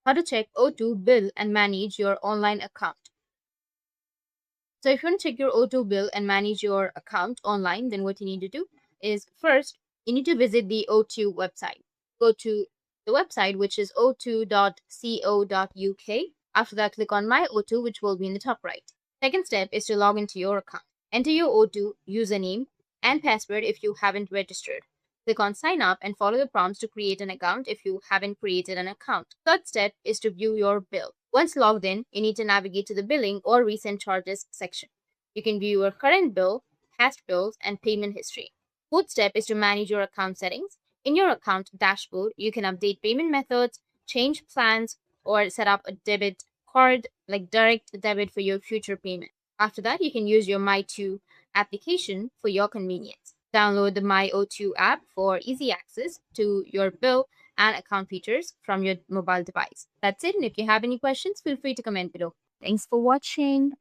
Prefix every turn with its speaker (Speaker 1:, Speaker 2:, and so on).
Speaker 1: How to check O2 bill and manage your online account. So if you want to check your O2 bill and manage your account online, then what you need to do is first, you need to visit the O2 website. Go to the website, which is o2.co.uk. After that, click on My O2, which will be in the top right. Second step is to log into your account. Enter your O2 username and password if you haven't registered. Click on Sign Up and follow the prompts to create an account if you haven't created an account. Third step is to view your bill. Once logged in, you need to navigate to the Billing or Recent Charges section. You can view your current bill, past bills, and payment history. Fourth step is to manage your account settings. In your account dashboard, you can update payment methods, change plans, or set up a debit card like direct debit for your future payment. After that, you can use your My2 application for your convenience. Download the My02 app for easy access to your bill and account features from your mobile device. That's it. And if you have any questions, feel free to comment below. Thanks for watching.